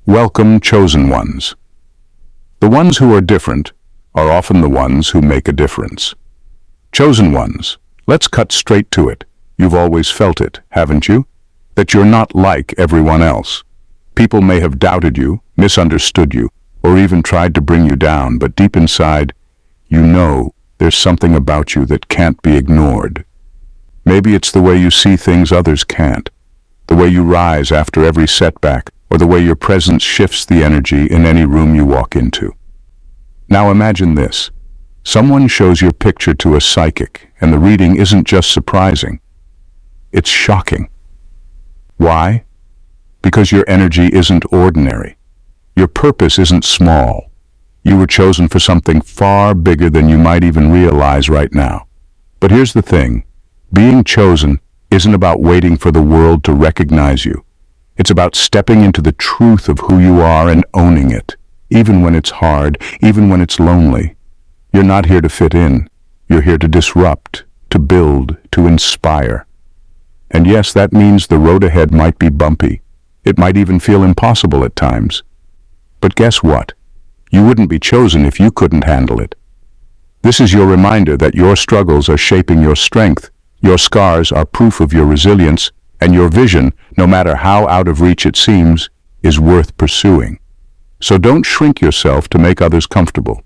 Welcome, chosen ones. The ones who are different are often the ones who make a difference. Chosen ones, let's cut straight to it. You've always felt it, haven't you? That you're not like everyone else. People may have doubted you, misunderstood you, or even tried to bring you down, but deep inside, you know there's something about you that can't be ignored. Maybe it's the way you see things others can't, the way you rise after every setback, or the way your presence shifts the energy in any room you walk into. Now imagine this. Someone shows your picture to a psychic, and the reading isn't just surprising. It's shocking. Why? Because your energy isn't ordinary. Your purpose isn't small. You were chosen for something far bigger than you might even realize right now. But here's the thing. Being chosen isn't about waiting for the world to recognize you. It's about stepping into the truth of who you are and owning it, even when it's hard, even when it's lonely. You're not here to fit in. You're here to disrupt, to build, to inspire. And yes, that means the road ahead might be bumpy. It might even feel impossible at times. But guess what? You wouldn't be chosen if you couldn't handle it. This is your reminder that your struggles are shaping your strength, your scars are proof of your resilience, and your vision, no matter how out of reach it seems, is worth pursuing. So don't shrink yourself to make others comfortable.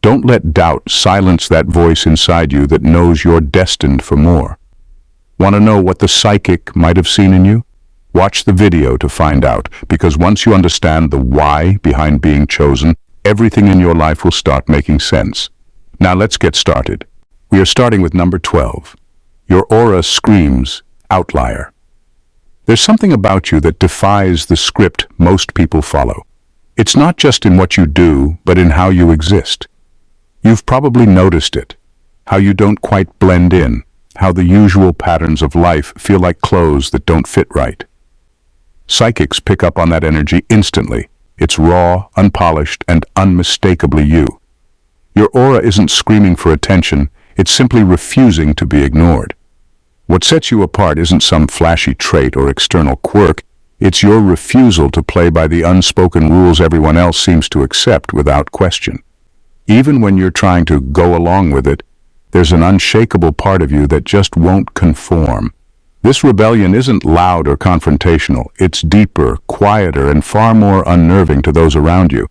Don't let doubt silence that voice inside you that knows you're destined for more. Want to know what the psychic might have seen in you? Watch the video to find out, because once you understand the why behind being chosen, everything in your life will start making sense. Now let's get started. We are starting with number 12. Your aura screams outlier. There's something about you that defies the script most people follow. It's not just in what you do, but in how you exist. You've probably noticed it, how you don't quite blend in, how the usual patterns of life feel like clothes that don't fit right. Psychics pick up on that energy instantly. It's raw, unpolished, and unmistakably you. Your aura isn't screaming for attention, it's simply refusing to be ignored. What sets you apart isn't some flashy trait or external quirk, it's your refusal to play by the unspoken rules everyone else seems to accept without question. Even when you're trying to go along with it, there's an unshakable part of you that just won't conform. This rebellion isn't loud or confrontational, it's deeper, quieter, and far more unnerving to those around you.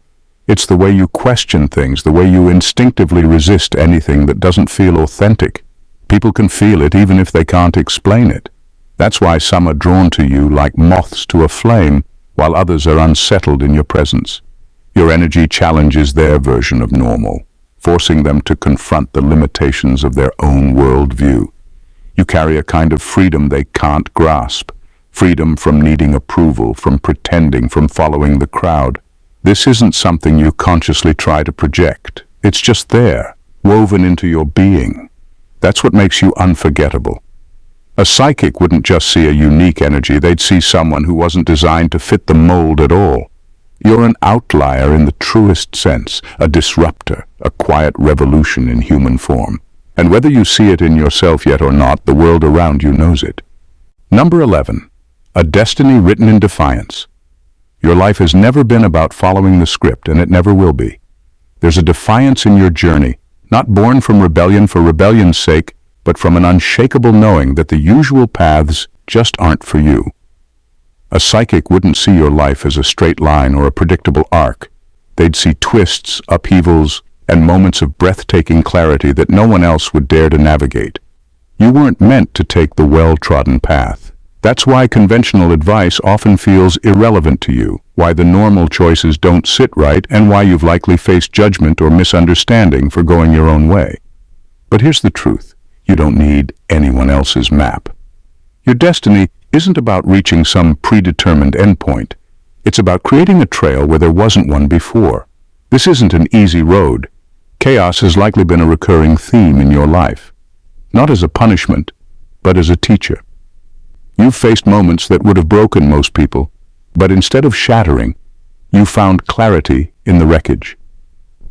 It's the way you question things, the way you instinctively resist anything that doesn't feel authentic. People can feel it even if they can't explain it. That's why some are drawn to you like moths to a flame, while others are unsettled in your presence. Your energy challenges their version of normal, forcing them to confront the limitations of their own worldview. You carry a kind of freedom they can't grasp, freedom from needing approval, from pretending, from following the crowd. This isn't something you consciously try to project. It's just there, woven into your being. That's what makes you unforgettable. A psychic wouldn't just see a unique energy, they'd see someone who wasn't designed to fit the mold at all. You're an outlier in the truest sense, a disruptor, a quiet revolution in human form. And whether you see it in yourself yet or not, the world around you knows it. Number 11. A destiny written in defiance. Your life has never been about following the script, and it never will be. There's a defiance in your journey, not born from rebellion for rebellion's sake, but from an unshakable knowing that the usual paths just aren't for you. A psychic wouldn't see your life as a straight line or a predictable arc. They'd see twists, upheavals, and moments of breathtaking clarity that no one else would dare to navigate. You weren't meant to take the well-trodden path. That's why conventional advice often feels irrelevant to you, why the normal choices don't sit right, and why you've likely faced judgment or misunderstanding for going your own way. But here's the truth. You don't need anyone else's map. Your destiny isn't about reaching some predetermined endpoint. It's about creating a trail where there wasn't one before. This isn't an easy road. Chaos has likely been a recurring theme in your life. Not as a punishment, but as a teacher. You've faced moments that would have broken most people, but instead of shattering, you found clarity in the wreckage.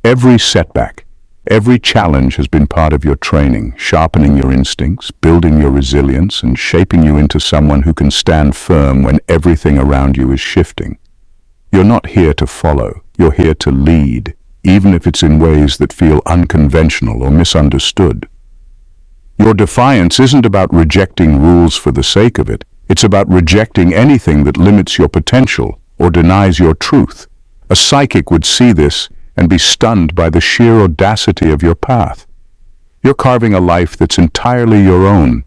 Every setback, every challenge has been part of your training, sharpening your instincts, building your resilience, and shaping you into someone who can stand firm when everything around you is shifting. You're not here to follow, you're here to lead, even if it's in ways that feel unconventional or misunderstood. Your defiance isn't about rejecting rules for the sake of it, it's about rejecting anything that limits your potential or denies your truth. A psychic would see this and be stunned by the sheer audacity of your path. You're carving a life that's entirely your own,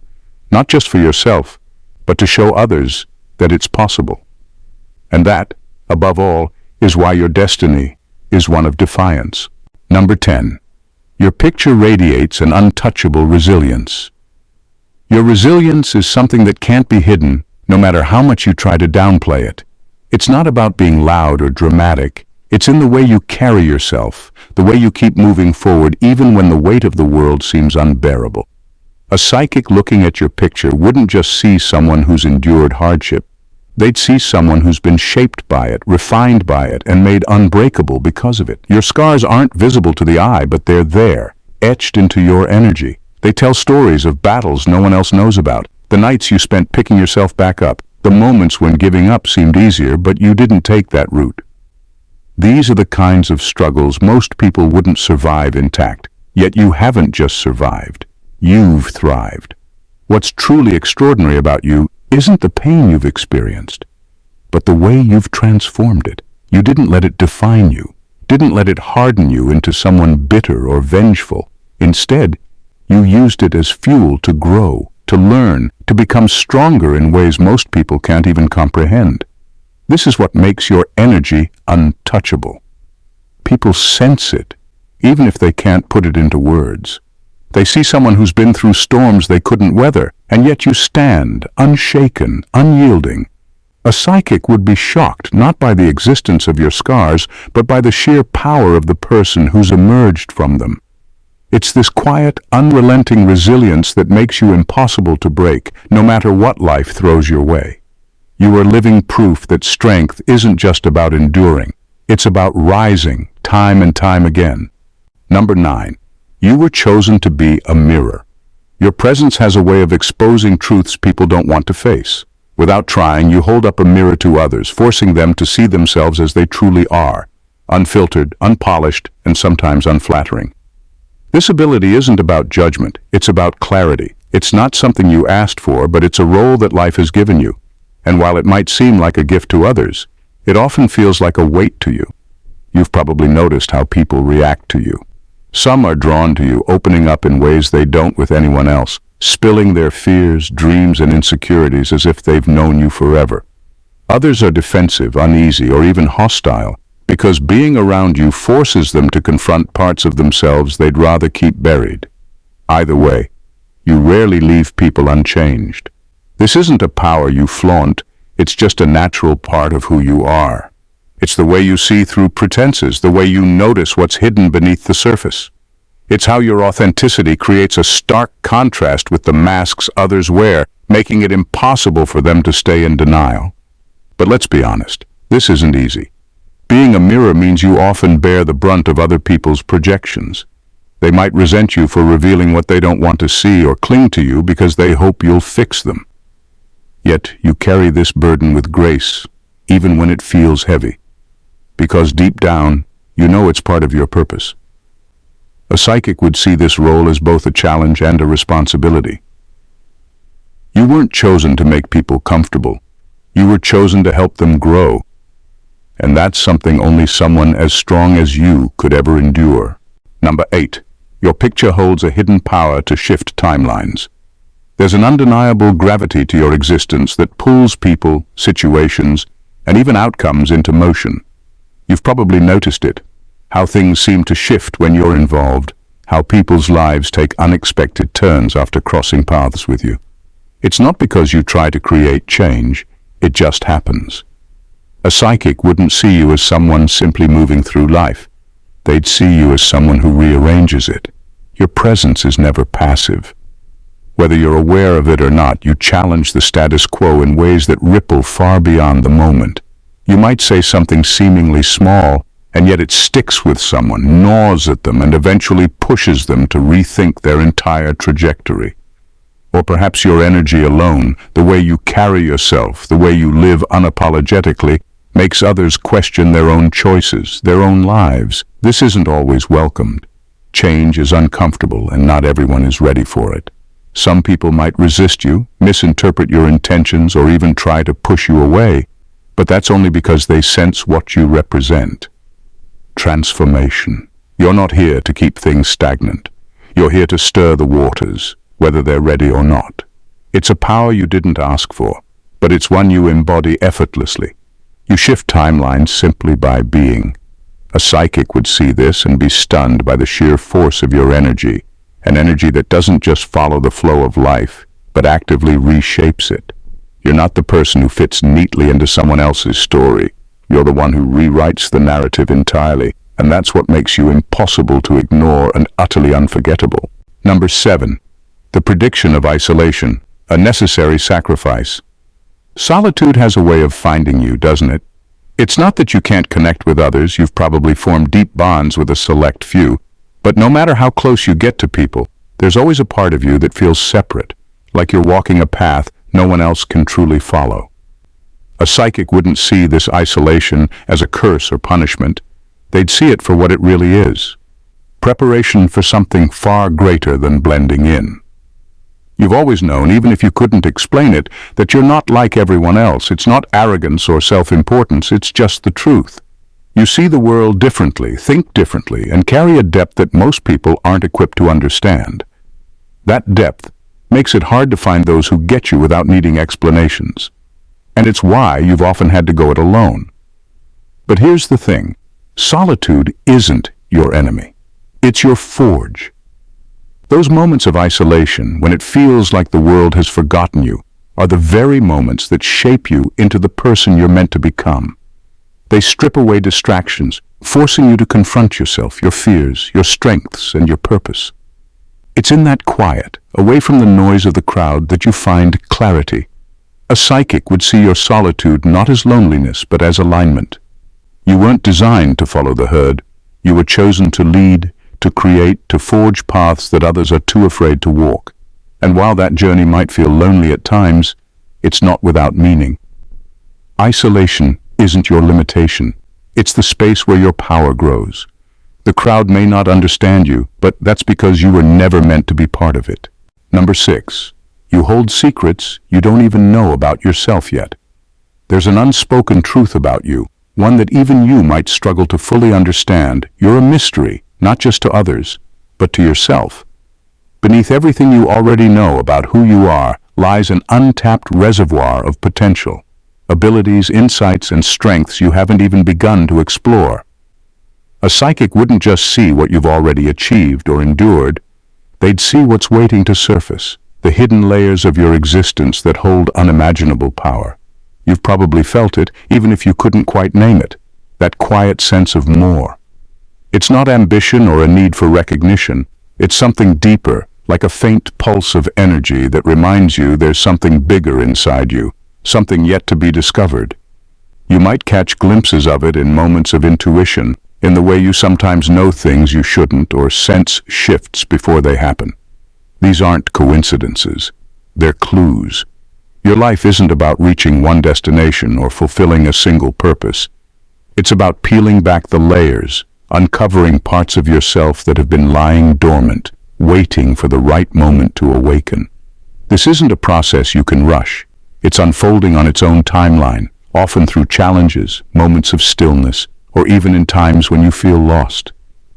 not just for yourself, but to show others that it's possible. And that, above all, is why your destiny is one of defiance. Number 10. Your picture radiates an untouchable resilience. Your resilience is something that can't be hidden, no matter how much you try to downplay it. It's not about being loud or dramatic. It's in the way you carry yourself, the way you keep moving forward even when the weight of the world seems unbearable. A psychic looking at your picture wouldn't just see someone who's endured hardship. They'd see someone who's been shaped by it, refined by it, and made unbreakable because of it. Your scars aren't visible to the eye, but they're there, etched into your energy. They tell stories of battles no one else knows about, the nights you spent picking yourself back up, the moments when giving up seemed easier, but you didn't take that route. These are the kinds of struggles most people wouldn't survive intact, yet you haven't just survived. You've thrived. What's truly extraordinary about you isn't the pain you've experienced, but the way you've transformed it. You didn't let it define you, didn't let it harden you into someone bitter or vengeful. Instead, you used it as fuel to grow, to learn, to become stronger in ways most people can't even comprehend. This is what makes your energy untouchable. People sense it, even if they can't put it into words. They see someone who's been through storms they couldn't weather, and yet you stand, unshaken, unyielding. A psychic would be shocked not by the existence of your scars, but by the sheer power of the person who's emerged from them. It's this quiet, unrelenting resilience that makes you impossible to break, no matter what life throws your way. You are living proof that strength isn't just about enduring. It's about rising, time and time again. Number 9. You were chosen to be a mirror. Your presence has a way of exposing truths people don't want to face. Without trying, you hold up a mirror to others, forcing them to see themselves as they truly are, unfiltered, unpolished, and sometimes unflattering. This ability isn't about judgment, it's about clarity. It's not something you asked for, but it's a role that life has given you. And while it might seem like a gift to others, it often feels like a weight to you. You've probably noticed how people react to you. Some are drawn to you, opening up in ways they don't with anyone else, spilling their fears, dreams, and insecurities as if they've known you forever. Others are defensive, uneasy, or even hostile, because being around you forces them to confront parts of themselves they'd rather keep buried. Either way, you rarely leave people unchanged. This isn't a power you flaunt, it's just a natural part of who you are. It's the way you see through pretenses, the way you notice what's hidden beneath the surface. It's how your authenticity creates a stark contrast with the masks others wear, making it impossible for them to stay in denial. But let's be honest, this isn't easy. Being a mirror means you often bear the brunt of other people's projections. They might resent you for revealing what they don't want to see or cling to you because they hope you'll fix them. Yet you carry this burden with grace, even when it feels heavy. Because deep down, you know it's part of your purpose. A psychic would see this role as both a challenge and a responsibility. You weren't chosen to make people comfortable. You were chosen to help them grow. And that's something only someone as strong as you could ever endure. Number 8. Your picture holds a hidden power to shift timelines. There's an undeniable gravity to your existence that pulls people, situations, and even outcomes into motion. You've probably noticed it, how things seem to shift when you're involved, how people's lives take unexpected turns after crossing paths with you. It's not because you try to create change, it just happens. A psychic wouldn't see you as someone simply moving through life. They'd see you as someone who rearranges it. Your presence is never passive. Whether you're aware of it or not, you challenge the status quo in ways that ripple far beyond the moment. You might say something seemingly small, and yet it sticks with someone, gnaws at them, and eventually pushes them to rethink their entire trajectory. Or perhaps your energy alone, the way you carry yourself, the way you live unapologetically, makes others question their own choices, their own lives. This isn't always welcomed. Change is uncomfortable and not everyone is ready for it. Some people might resist you, misinterpret your intentions, or even try to push you away, but that's only because they sense what you represent. Transformation. You're not here to keep things stagnant. You're here to stir the waters, whether they're ready or not. It's a power you didn't ask for, but it's one you embody effortlessly. You shift timelines simply by being. A psychic would see this and be stunned by the sheer force of your energy, an energy that doesn't just follow the flow of life, but actively reshapes it. You're not the person who fits neatly into someone else's story. You're the one who rewrites the narrative entirely, and that's what makes you impossible to ignore and utterly unforgettable. Number 7. The prediction of isolation, a necessary sacrifice. Solitude has a way of finding you, doesn't it? It's not that you can't connect with others. You've probably formed deep bonds with a select few, but no matter how close you get to people, there's always a part of you that feels separate, like you're walking a path no one else can truly follow. A psychic wouldn't see this isolation as a curse or punishment. They'd see it for what it really is. Preparation for something far greater than blending in. You've always known, even if you couldn't explain it, that you're not like everyone else. It's not arrogance or self-importance, it's just the truth. You see the world differently, think differently, and carry a depth that most people aren't equipped to understand. That depth makes it hard to find those who get you without needing explanations. And it's why you've often had to go it alone. But here's the thing. Solitude isn't your enemy. It's your forge. Those moments of isolation, when it feels like the world has forgotten you, are the very moments that shape you into the person you're meant to become. They strip away distractions, forcing you to confront yourself, your fears, your strengths, and your purpose. It's in that quiet, away from the noise of the crowd, that you find clarity. A psychic would see your solitude not as loneliness, but as alignment. You weren't designed to follow the herd. You were chosen to lead, to create, to forge paths that others are too afraid to walk. And while that journey might feel lonely at times, it's not without meaning. Isolation isn't your limitation. It's the space where your power grows. The crowd may not understand you, but that's because you were never meant to be part of it. Number 6. You hold secrets you don't even know about yourself yet. There's an unspoken truth about you, one that even you might struggle to fully understand. You're a mystery, not just to others, but to yourself. Beneath everything you already know about who you are lies an untapped reservoir of potential, abilities, insights, and strengths you haven't even begun to explore. A psychic wouldn't just see what you've already achieved or endured. They'd see what's waiting to surface, the hidden layers of your existence that hold unimaginable power. You've probably felt it, even if you couldn't quite name it, that quiet sense of more. It's not ambition or a need for recognition. It's something deeper, like a faint pulse of energy that reminds you there's something bigger inside you, something yet to be discovered. You might catch glimpses of it in moments of intuition, in the way you sometimes know things you shouldn't or sense shifts before they happen. These aren't coincidences. They're clues. Your life isn't about reaching one destination or fulfilling a single purpose. It's about peeling back the layers, uncovering parts of yourself that have been lying dormant, waiting for the right moment to awaken. This isn't a process you can rush. It's unfolding on its own timeline, often through challenges, moments of stillness, or even in times when you feel lost.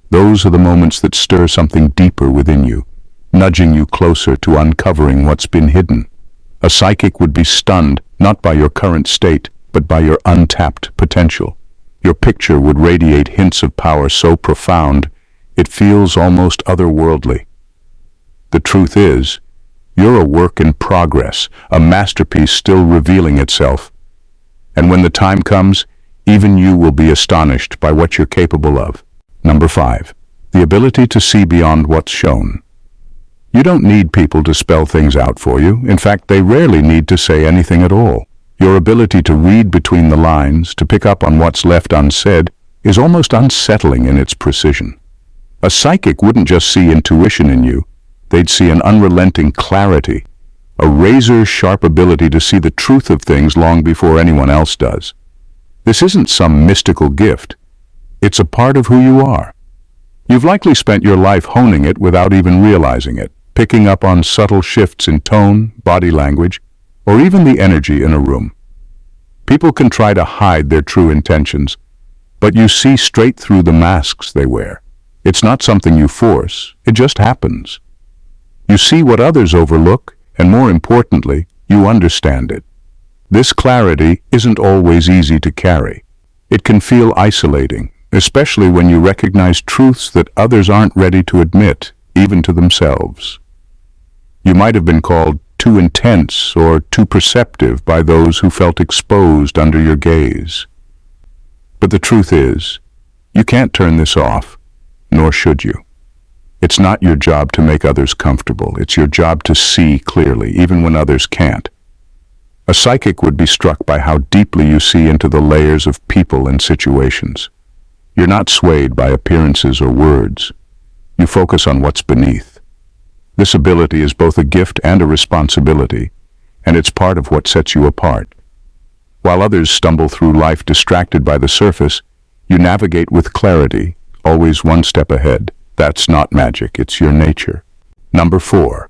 Those are the moments that stir something deeper within you, nudging you closer to uncovering what's been hidden. A psychic would be stunned not by your current state, but by your untapped potential. Your picture would radiate hints of power so profound, it feels almost otherworldly. The truth is, you're a work in progress, a masterpiece still revealing itself. And when the time comes, even you will be astonished by what you're capable of. Number 5. The ability to see beyond what's shown. You don't need people to spell things out for you. In fact, they rarely need to say anything at all. Your ability to read between the lines, to pick up on what's left unsaid, is almost unsettling in its precision. A psychic wouldn't just see intuition in you. They'd see an unrelenting clarity, a razor-sharp ability to see the truth of things long before anyone else does. This isn't some mystical gift. It's a part of who you are. You've likely spent your life honing it without even realizing it, picking up on subtle shifts in tone, body language, or even the energy in a room. People can try to hide their true intentions, but you see straight through the masks they wear. It's not something you force, it just happens. You see what others overlook, and more importantly, you understand it. This clarity isn't always easy to carry. It can feel isolating, especially when you recognize truths that others aren't ready to admit, even to themselves. You might have been called too intense or too perceptive by those who felt exposed under your gaze. But the truth is, you can't turn this off, nor should you. It's not your job to make others comfortable. It's your job to see clearly, even when others can't. A psychic would be struck by how deeply you see into the layers of people and situations. You're not swayed by appearances or words. You focus on what's beneath. This ability is both a gift and a responsibility, and it's part of what sets you apart. While others stumble through life distracted by the surface, you navigate with clarity, always one step ahead. That's not magic, it's your nature. Number 4.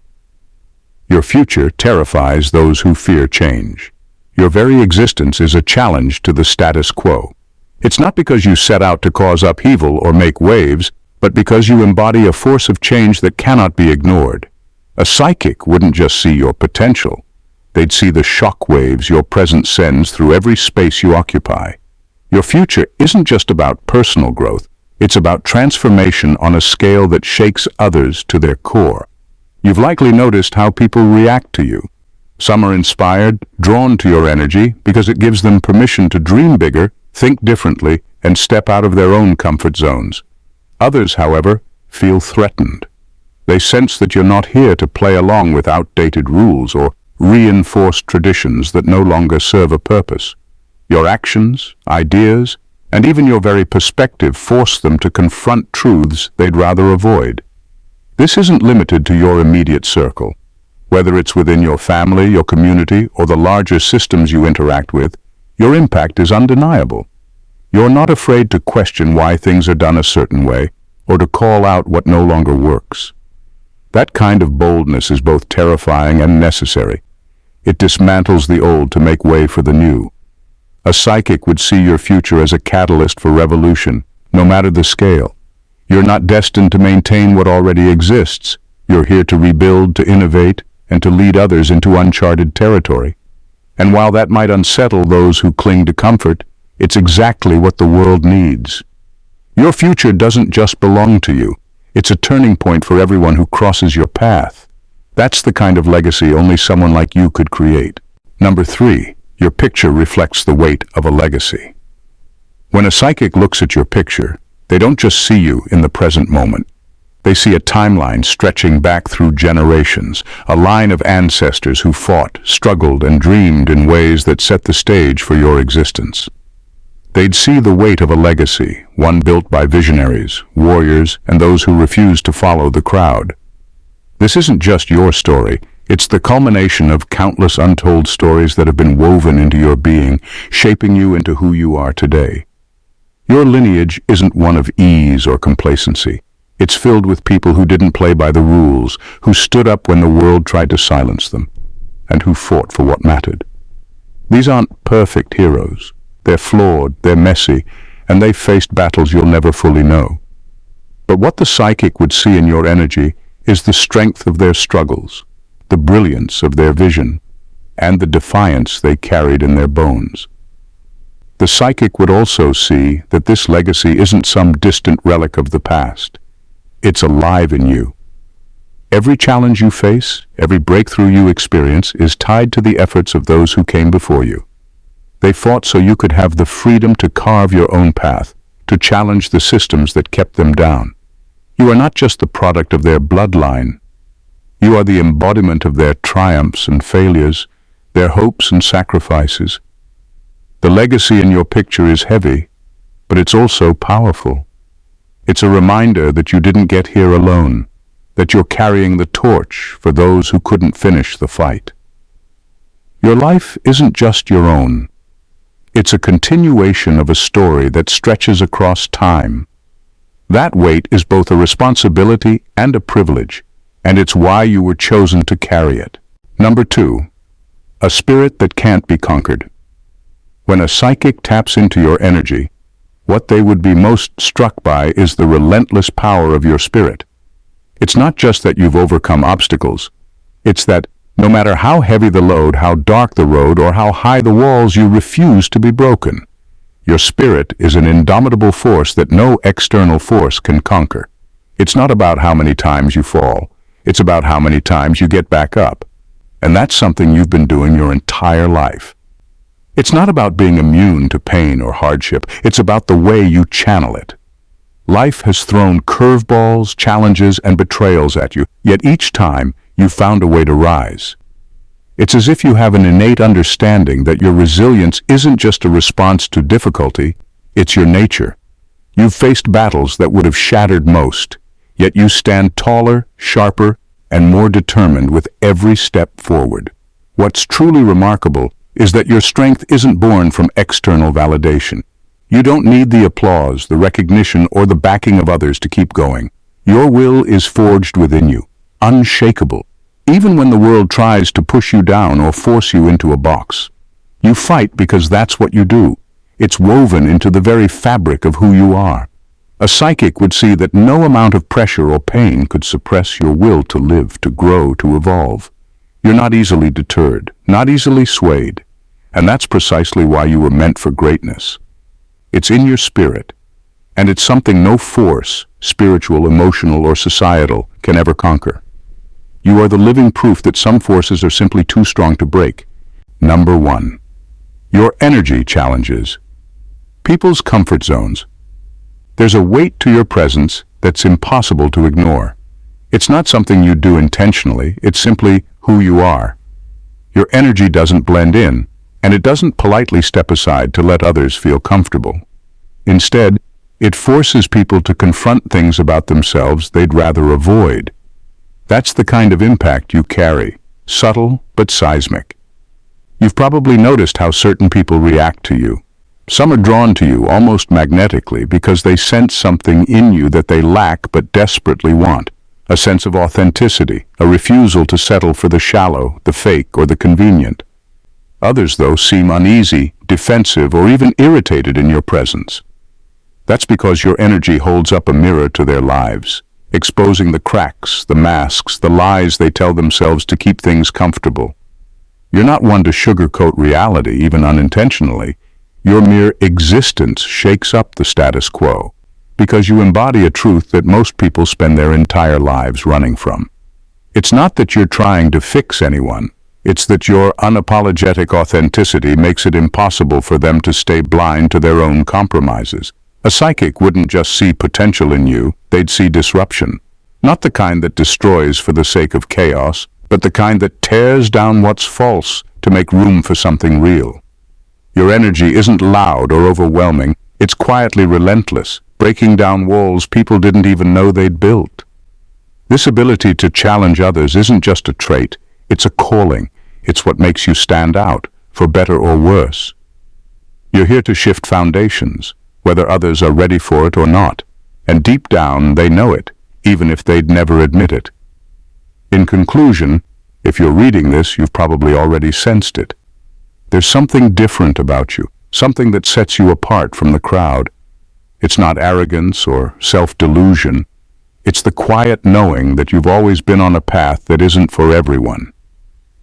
Your future terrifies those who fear change. Your very existence is a challenge to the status quo. It's not because you set out to cause upheaval or make waves, but because you embody a force of change that cannot be ignored. A psychic wouldn't just see your potential. They'd see the shock waves your presence sends through every space you occupy. Your future isn't just about personal growth. It's about transformation on a scale that shakes others to their core. You've likely noticed how people react to you. Some are inspired, drawn to your energy because it gives them permission to dream bigger, think differently, and step out of their own comfort zones. Others, however, feel threatened. They sense that you're not here to play along with outdated rules or reinforced traditions that no longer serve a purpose. Your actions, ideas, and even your very perspective force them to confront truths they'd rather avoid. This isn't limited to your immediate circle. Whether it's within your family, your community, or the larger systems you interact with, your impact is undeniable. You're not afraid to question why things are done a certain way, or to call out what no longer works. That kind of boldness is both terrifying and necessary. It dismantles the old to make way for the new. A psychic would see your future as a catalyst for revolution, no matter the scale. You're not destined to maintain what already exists. You're here to rebuild, to innovate, and to lead others into uncharted territory. And while that might unsettle those who cling to comfort, it's exactly what the world needs. Your future doesn't just belong to you. It's a turning point for everyone who crosses your path. That's the kind of legacy only someone like you could create. Number 3. Your picture reflects the weight of a legacy. When a psychic looks at your picture, they don't just see you in the present moment. They see a timeline stretching back through generations, a line of ancestors who fought, struggled, and dreamed in ways that set the stage for your existence. They'd see the weight of a legacy, one built by visionaries, warriors, and those who refused to follow the crowd. This isn't just your story. It's the culmination of countless untold stories that have been woven into your being, shaping you into who you are today. Your lineage isn't one of ease or complacency. It's filled with people who didn't play by the rules, who stood up when the world tried to silence them, and who fought for what mattered. These aren't perfect heroes. They're flawed, they're messy, and they've faced battles you'll never fully know. But what the psychic would see in your energy is the strength of their struggles, the brilliance of their vision, and the defiance they carried in their bones. The psychic would also see that this legacy isn't some distant relic of the past. It's alive in you. Every challenge you face, every breakthrough you experience is tied to the efforts of those who came before you. They fought so you could have the freedom to carve your own path, to challenge the systems that kept them down. You are not just the product of their bloodline. You are the embodiment of their triumphs and failures, their hopes and sacrifices. The legacy in your picture is heavy, but it's also powerful. It's a reminder that you didn't get here alone, that you're carrying the torch for those who couldn't finish the fight. Your life isn't just your own. It's a continuation of a story that stretches across time. That weight is both a responsibility and a privilege, and it's why you were chosen to carry it. Number 2. A spirit that can't be conquered. When a psychic taps into your energy, what they would be most struck by is the relentless power of your spirit. It's not just that you've overcome obstacles. It's that no matter how heavy the load, how dark the road, or how high the walls, you refuse to be broken. Your spirit is an indomitable force that no external force can conquer. It's not about how many times you fall. It's about how many times you get back up. And that's something you've been doing your entire life. It's not about being immune to pain or hardship. It's about the way you channel it. Life has thrown curveballs, challenges, and betrayals at you, yet each time you've found a way to rise. It's as if you have an innate understanding that your resilience isn't just a response to difficulty, it's your nature. You've faced battles that would have shattered most, yet you stand taller, sharper, and more determined with every step forward. What's truly remarkable is that your strength isn't born from external validation. You don't need the applause, the recognition, or the backing of others to keep going. Your will is forged within you, unshakable, even when the world tries to push you down or force you into a box. You fight because that's what you do. It's woven into the very fabric of who you are. A psychic would see that no amount of pressure or pain could suppress your will to live, to grow, to evolve. You're not easily deterred, not easily swayed, and that's precisely why you were meant for greatness. It's in your spirit, and it's something no force, spiritual, emotional, or societal, can ever conquer. You are the living proof that some forces are simply too strong to break. Number 1. Your energy challenges. People's comfort zones. There's a weight to your presence that's impossible to ignore. It's not something you do intentionally, it's simply who you are. Your energy doesn't blend in, and it doesn't politely step aside to let others feel comfortable. Instead, it forces people to confront things about themselves they'd rather avoid. That's the kind of impact you carry, subtle but seismic. You've probably noticed how certain people react to you. Some are drawn to you almost magnetically because they sense something in you that they lack but desperately want. A sense of authenticity, a refusal to settle for the shallow, the fake, or the convenient. Others, though, seem uneasy, defensive, or even irritated in your presence. That's because your energy holds up a mirror to their lives, exposing the cracks, the masks, the lies they tell themselves to keep things comfortable. You're not one to sugarcoat reality, even unintentionally. Your mere existence shakes up the status quo, because you embody a truth that most people spend their entire lives running from. It's not that you're trying to fix anyone, it's that your unapologetic authenticity makes it impossible for them to stay blind to their own compromises. A psychic wouldn't just see potential in you, they'd see disruption. Not the kind that destroys for the sake of chaos, but the kind that tears down what's false to make room for something real. Your energy isn't loud or overwhelming, it's quietly relentless, breaking down walls people didn't even know they'd built. This ability to challenge others isn't just a trait, it's a calling. It's what makes you stand out, for better or worse. You're here to shift foundations, whether others are ready for it or not, and deep down they know it, even if they'd never admit it. In conclusion, if you're reading this, you've probably already sensed it. There's something different about you, something that sets you apart from the crowd. It's not arrogance or self-delusion. It's the quiet knowing that you've always been on a path that isn't for everyone.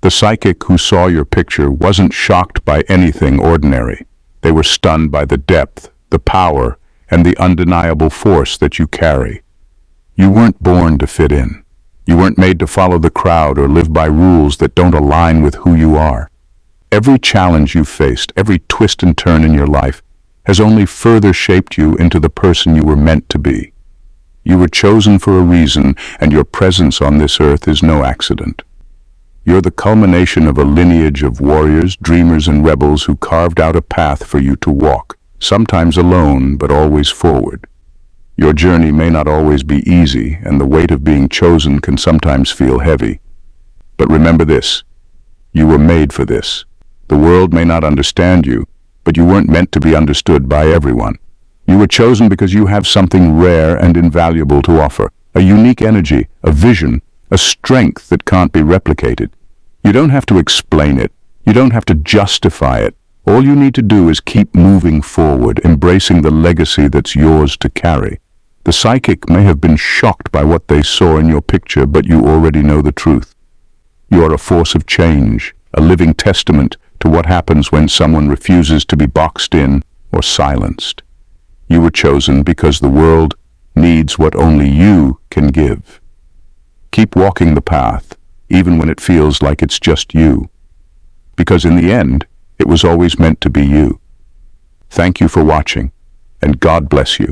The psychic who saw your picture wasn't shocked by anything ordinary. They were stunned by the depth, the power, and the undeniable force that you carry. You weren't born to fit in. You weren't made to follow the crowd or live by rules that don't align with who you are. Every challenge you've faced, every twist and turn in your life, has only further shaped you into the person you were meant to be. You were chosen for a reason, and your presence on this earth is no accident. You're the culmination of a lineage of warriors, dreamers, and rebels who carved out a path for you to walk, sometimes alone, but always forward. Your journey may not always be easy, and the weight of being chosen can sometimes feel heavy. But remember this, you were made for this. The world may not understand you, but you weren't meant to be understood by everyone. You were chosen because you have something rare and invaluable to offer, a unique energy, a vision, a strength that can't be replicated. You don't have to explain it. You don't have to justify it. All you need to do is keep moving forward, embracing the legacy that's yours to carry. The psychic may have been shocked by what they saw in your picture, but you already know the truth. You are a force of change, a living testament to what happens when someone refuses to be boxed in or silenced. You were chosen because the world needs what only you can give. Keep walking the path, even when it feels like it's just you. Because in the end, it was always meant to be you. Thank you for watching, and God bless you.